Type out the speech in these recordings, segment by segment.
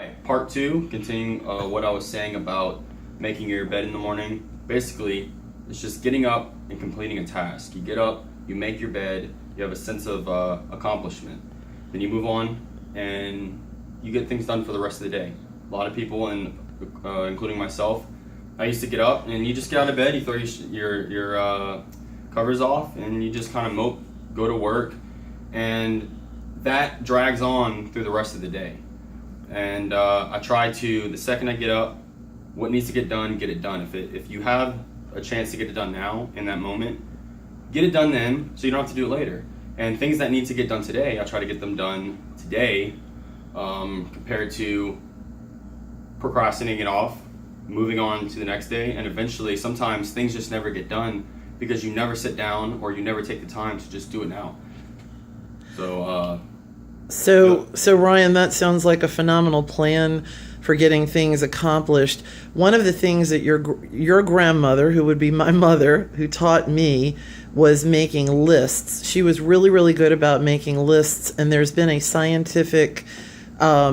Hi, part two, continuing what I was saying about making your bed in the morning. Basically, it's just getting up and completing a task. You get up, you make your bed, you have a sense of accomplishment. Then you move on and you get things done for the rest of the day. A lot of people, including myself, I used to get up and you just get out of bed, you throw your covers off, and you just kind of mope, go to work, and that drags on through the rest of the day. And I try to, the second I get up, what needs to get done, get it done. If you have a chance to get it done now, in that moment, get it done then, so you don't have to do it later. And things that need to get done today, I try to get them done today, compared to procrastinating it off, moving on to the next day. And eventually, sometimes things just never get done because you never sit down or you never take the time to just do it now. So Ryan, that sounds like a phenomenal plan for getting things accomplished. One of the things that your grandmother, who would be my mother, who taught me, was making lists. She was really, really good about making lists, and there's been a scientific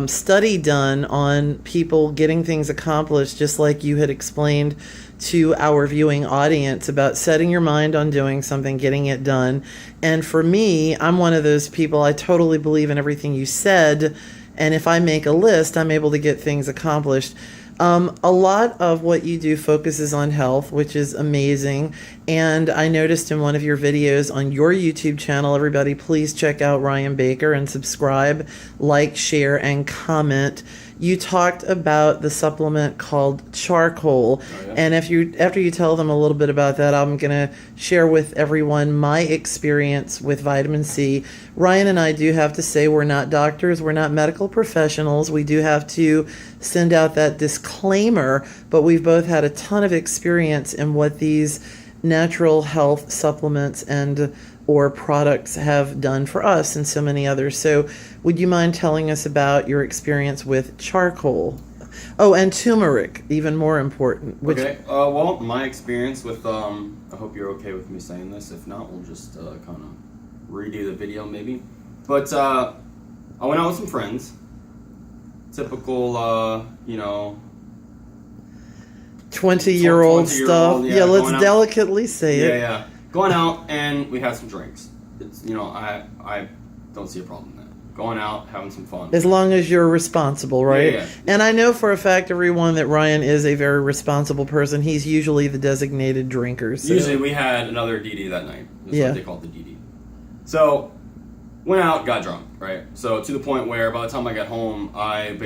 study done on people getting things accomplished, just like you had explained to our viewing audience about setting your mind on doing something, getting it done. And for me, I'm one of those people, I totally believe in everything you said, and if I make a list, I'm able to get things accomplished. A lot of what you do focuses on health, which is amazing. And I noticed in one of your videos on your YouTube channel, everybody please check out Ryan Baker and subscribe, like, share, and comment. You talked about the supplement called charcoal. Oh, yeah. And after you tell them a little bit about that, I'm going to share with everyone my experience with vitamin C. Ryan and I do have to say we're not doctors, we're not medical professionals. We do have to send out that disclaimer, but we've both had a ton of experience in what these natural health supplements and or products have done for us and so many others. So would you mind telling us about your experience with charcoal? Oh, and turmeric, even more important. Okay, well, my experience with, I hope you're okay with me saying this. If not, we'll just kind of redo the video maybe. But I went out with some friends. Typical, 20-year-old stuff. Yeah, let's delicately say it. Yeah. Going out and we had some drinks. It's, I don't see a problem in that. Going out, having some fun. As long as you're responsible, right? Yeah. And I know for a fact, everyone, that Ryan is a very responsible person. He's usually the designated drinker. So. Usually we had another DD that night. That's what they called the DD. So, went out, got drunk, right? So, to the point where by the time I got home, I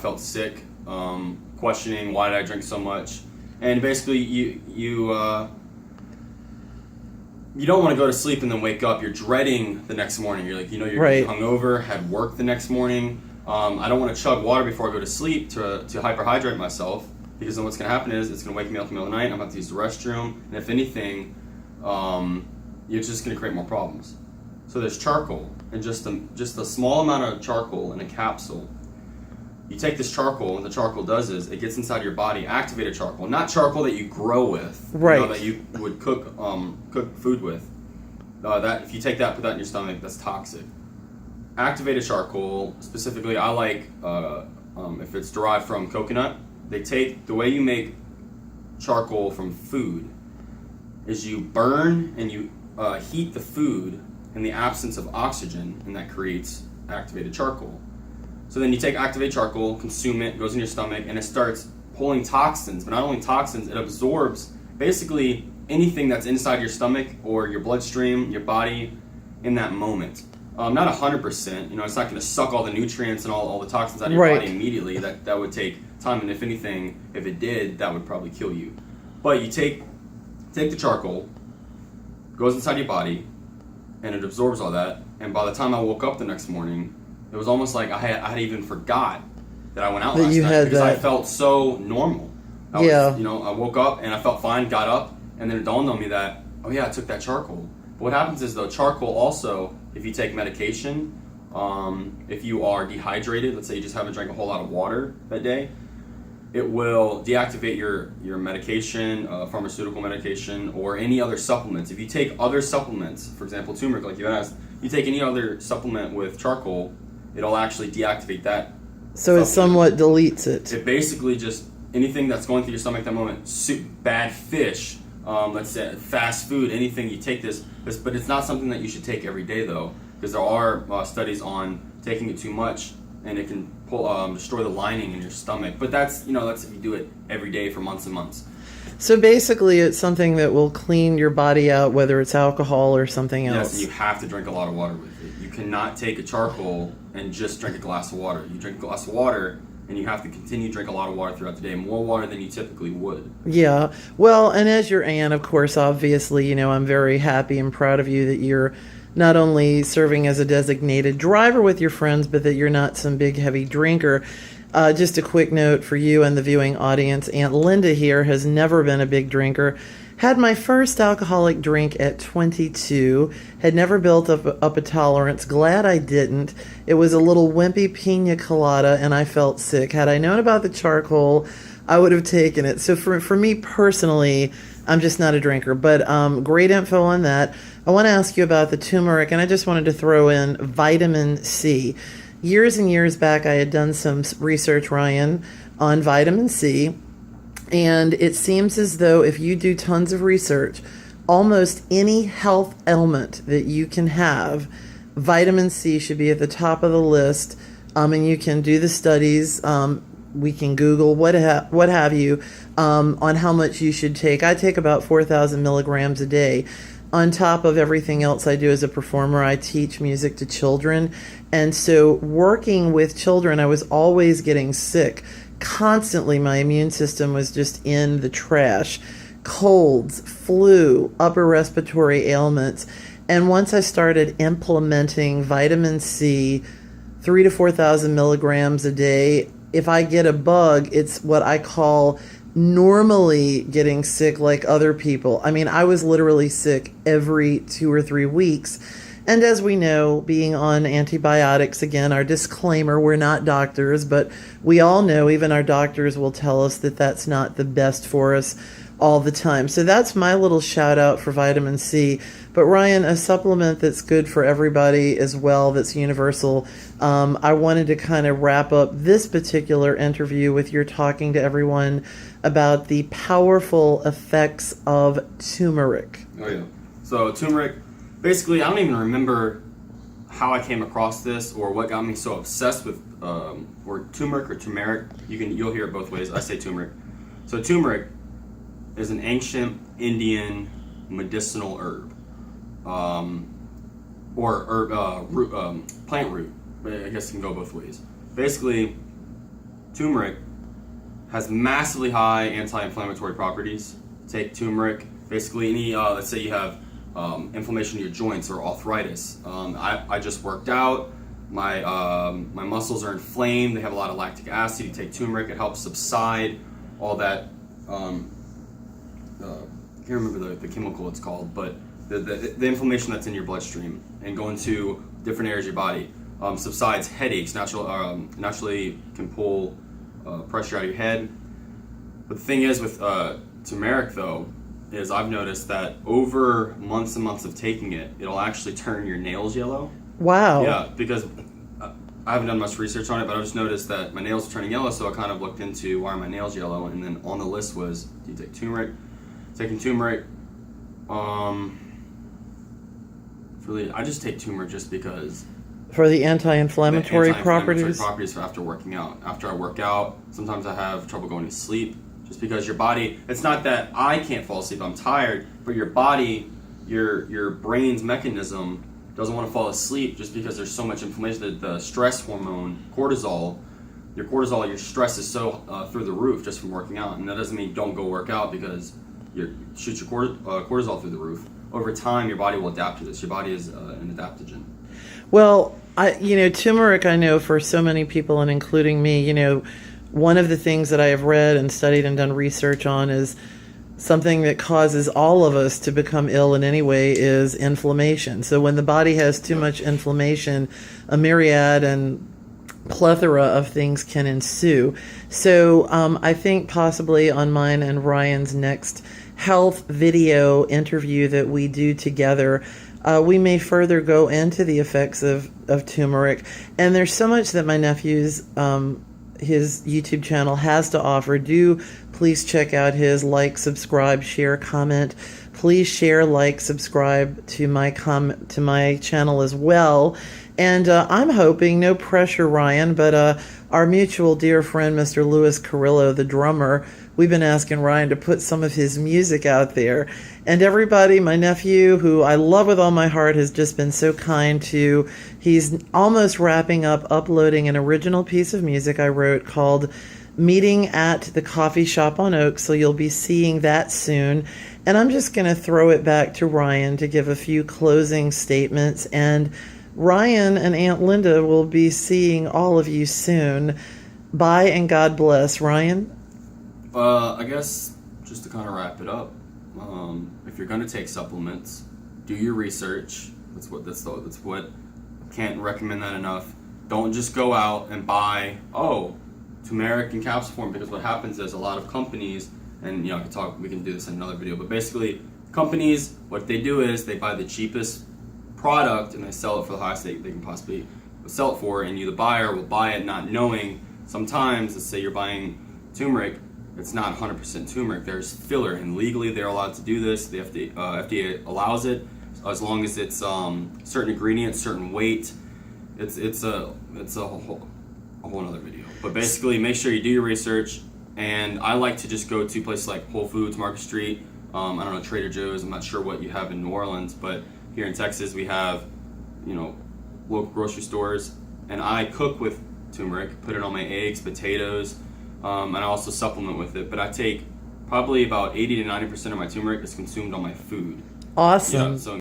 felt sick, questioning why did I drink so much. And basically, you don't want to go to sleep and then wake up. You're dreading the next morning. You're like, you're right. hungover, had work the next morning. I don't want to chug water before I go to sleep to hyperhydrate myself, because then what's going to happen is it's going to wake me up in the middle of the night. I'm about to use the restroom, and if anything, you're just going to create more problems. So there's charcoal, and just a small amount of charcoal in a capsule. You take this charcoal, and the charcoal does is it gets inside your body, activated charcoal, not charcoal that you grow with, right? That you would cook food with. That if you take that, put that in your stomach, that's toxic. Activated charcoal, specifically, I like if it's derived from coconut. They take the way you make charcoal from food is you burn and you heat the food in the absence of oxygen, and that creates activated charcoal. So then you take activated charcoal, consume it, goes in your stomach, and it starts pulling toxins. But not only toxins, it absorbs basically anything that's inside your stomach or your bloodstream, your body, in that moment. Not 100%. It's not going to suck all the nutrients and all the toxins out of your body immediately. That would take time, and if anything, if it did, that would probably kill you. But you take the charcoal, goes inside your body, and it absorbs all that. And by the time I woke up the next morning, it was almost like I had even forgot that I went out last night, because I felt so normal. I woke up and I felt fine, got up, and then it dawned on me that, oh yeah, I took that charcoal. But what happens is, though, charcoal also, if you take medication, if you are dehydrated, let's say you just haven't drank a whole lot of water that day, it will deactivate your medication, pharmaceutical medication, or any other supplements. If you take other supplements, for example, turmeric, like you asked, you take any other supplement with charcoal, it'll actually deactivate that So it somewhat deletes it. It basically just anything that's going through your stomach at that moment, bad fish, let's say fast food, anything, you take this, but it's not something that you should take every day though, because there are studies on taking it too much and it can destroy the lining in your stomach. But that's if you do it every day for months and months. So basically, it's something that will clean your body out, whether it's alcohol or something else. Yes, and you have to drink a lot of water with it. You cannot take a charcoal and just drink a glass of water. You drink a glass of water, and you have to continue to drink a lot of water throughout the day, more water than you typically would. Yeah. Well, and as your aunt, of course, obviously, I'm very happy and proud of you that you're not only serving as a designated driver with your friends, but that you're not some big, heavy drinker. Just a quick note for you and the viewing audience. Aunt Linda here has never been a big drinker. Had my first alcoholic drink at 22. Had never built up a tolerance. Glad I didn't. It was a little wimpy pina colada, and I felt sick. Had I known about the charcoal, I would have taken it. So for me personally, I'm just not a drinker. But great info on that. I want to ask you about the turmeric, and I just wanted to throw in vitamin C. Years and years back, I had done some research, Ryan, on vitamin C, and it seems as though if you do tons of research, almost any health ailment that you can have, vitamin C should be at the top of the list, and you can do the studies. We can Google what have you on how much you should take. I take about 4,000 milligrams a day. On top of everything else I do as a performer, I teach music to children. And so working with children, I was always getting sick. Constantly, my immune system was just in the trash. Colds, flu, upper respiratory ailments. And once I started implementing vitamin C, 3,000 to 4,000 milligrams a day, if I get a bug, it's what I call normally getting sick like other people. I mean, I was literally sick every 2 or 3 weeks. And as we know, being on antibiotics, again, our disclaimer, we're not doctors, but we all know, even our doctors will tell us that that's not the best for us all the time. So that's my little shout out for vitamin C. But Ryan, a supplement that's good for everybody as well, that's universal. I wanted to kind of wrap up this particular interview with your talking to everyone about the powerful effects of turmeric. Oh yeah. So turmeric, basically, I don't even remember how I came across this or what got me so obsessed with or turmeric. You'll hear it both ways. I say turmeric. So turmeric is an ancient Indian medicinal herb, plant root. I guess it can go both ways. Basically, turmeric has massively high anti-inflammatory properties. Take turmeric. Basically, any let's say you have inflammation in your joints or arthritis. I just worked out. My muscles are inflamed. They have a lot of lactic acid. You take turmeric. It helps subside all that. I can't remember the chemical it's called, but the inflammation that's in your bloodstream and going to different areas of your body subsides. Headaches naturally can pull pressure out of your head. But the thing is with turmeric though, is I've noticed that over months and months of taking it, it'll actually turn your nails yellow. Wow. Yeah, because I haven't done much research on it, but I just noticed that my nails are turning yellow, so I kind of looked into why are my nails yellow, and then on the list was, do you take turmeric? Taking turmeric, really, I just take turmeric just because. For the anti-inflammatory properties? Properties for after working out. After I work out, sometimes I have trouble going to sleep, just because your body, it's not that I can't fall asleep, I'm tired, but your body, your brain's mechanism doesn't want to fall asleep just because there's so much inflammation. That the stress hormone, cortisol, your stress is so through the roof just from working out. And that doesn't mean don't go work out because you shoot your cortisol through the roof. Over time, your body will adapt to this. Your body is an adaptogen. Well, turmeric, I know for so many people, and including me, one of the things that I have read and studied and done research on is something that causes all of us to become ill in any way is inflammation. So when the body has too much inflammation, a myriad and plethora of things can ensue. So I think possibly on mine and Ryan's next health video interview that we do together, we may further go into the effects of turmeric. And there's so much that my nephew's his YouTube channel has to offer. Do please check out his like, subscribe, share, comment. Please share, like, subscribe to my channel as well. And I'm hoping, no pressure, Ryan, but our mutual dear friend, Mr. Louis Carrillo, the drummer, we've been asking Ryan to put some of his music out there. And everybody, my nephew, who I love with all my heart, has just been so kind to, he's almost wrapping up uploading an original piece of music I wrote called Meeting at the Coffee Shop on Oak, so you'll be seeing that soon. And I'm just going to throw it back to Ryan to give a few closing statements. And Ryan and Aunt Linda will be seeing all of you soon. Bye and God bless. Ryan? I guess just to kind of wrap it up, if you're going to take supplements, do your research. That's what can't recommend that enough. Don't just go out and buy turmeric in capsule form, because what happens is a lot of companies, and we can do this in another video, but basically companies, what they do is they buy the cheapest product and they sell it for the highest they can possibly sell it for, and you, the buyer, will buy it not knowing. Sometimes, let's say you're buying turmeric, it's not 100% turmeric, there's filler, and legally they're allowed to do this. The FDA allows it as long as it's certain ingredients, certain weight. It's a whole other video. But basically, make sure you do your research. And I like to just go to places like Whole Foods, Market Street, I don't know, Trader Joe's. I'm not sure what you have in New Orleans, but here in Texas we have, local grocery stores. And I cook with turmeric, put it on my eggs, potatoes, and I also supplement with it. But I take probably about 80 to 90% of my turmeric is consumed on my food. Awesome. So